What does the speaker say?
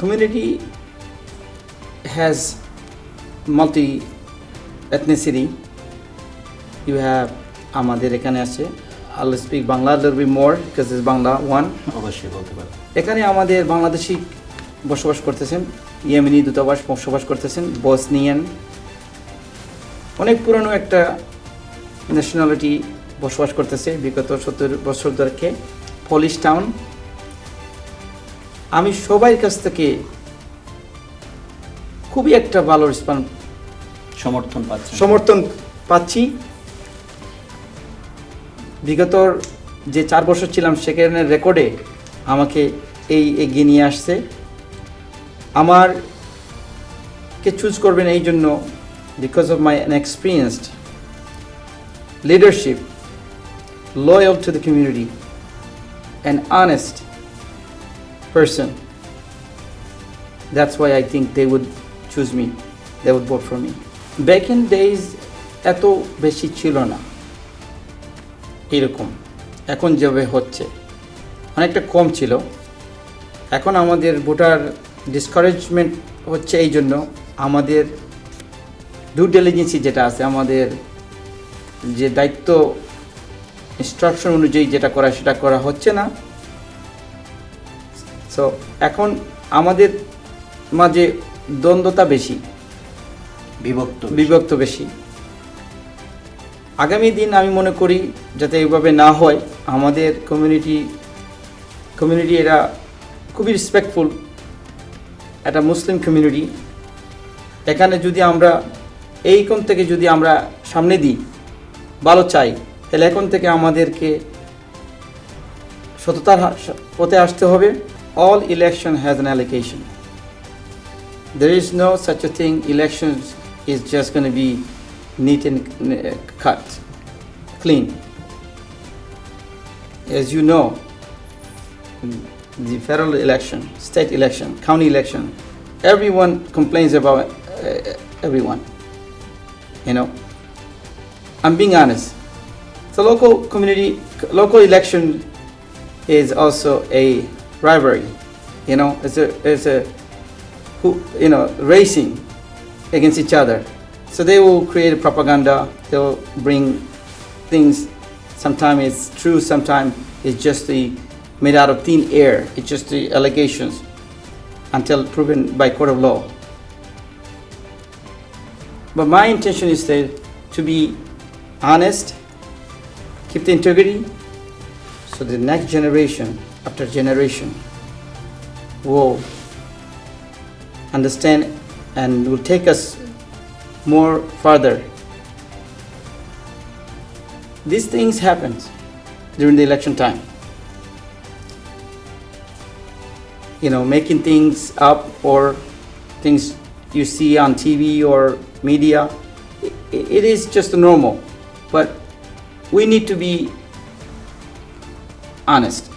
community has multi ethnicity. You have আমাদের এখানে আছে I'll speak Bangla a little bit more because it's Bangla one. অবশ্যই বলতে পারেন। এখানে আমাদের বাংলাদেশি বসবাস করতেছেন, ইয়েমেনি দূতাবাস বসবাস করতেছেন, বসনিয়ান, অনেক পুরনো একটা ন্যাশনালিটি বসবাস করতেছে বিগত 70 বছর ধরে পলিশ টাউন। আমি সবার কাছ থেকে খুবই একটা ভালো সমর্থন পাচ্ছি। বিগত যে 4 বছর ছিলাম সেখানে রেকর্ডে আমাকে এগিয়ে নিয়ে আসছে। আমারকে চুজ করবেন এই জন্য because of my experienced leadership, loyal to the community, an honest person. That's why I think they would choose me, they would vote for me. Back in days এত বেশি ছিল না এরকম, এখন যেভাবে হচ্ছে অনেকটা কম ছিল। এখন আমাদের ভোটার ডিসকারেজমেন্ট হচ্ছে এই জন্য আমাদের ডিউ ডিলিজেন্সি যেটা আছে, আমাদের যে দায়িত্ব ইনস্ট্রাকশন অনুযায়ী যেটা করা সেটা করা হচ্ছে না। সো এখন আমাদের মাঝে দ্বন্দ্বতা বেশি, বিভক্ত বেশি। আগামী দিন আমি মনে করি যাতে এইভাবে না হয়, আমাদের কমিউনিটি এরা খুবই রেসপেক্টফুল একটা মুসলিম কমিউনিটি। এখানে যদি আমরা এইখান থেকে যদি আমরা সামনে দিই ভালো চাই, তাহলে এখন থেকে আমাদেরকে সততার পথে আসতে হবে। All election has an allocation. There is no such a thing. Elections is just going to be neat and cut, clean. As you know, the federal election, state election, county election, everyone complains about everyone. You know, I'm being honest. So local election is also a rivalry. You know, it's a racing against each other. So they will create propaganda. They will bring things. Sometimes it's true. Sometimes it's just made out of thin air. It's just the allegations until proven by court of law. But my intention is to be honest, keep the integrity, so the next generation after generation will understand and will take us more further. These things happen during the election time. You know, making things up or things you see on TV or media, it is just normal. But we need to be honest.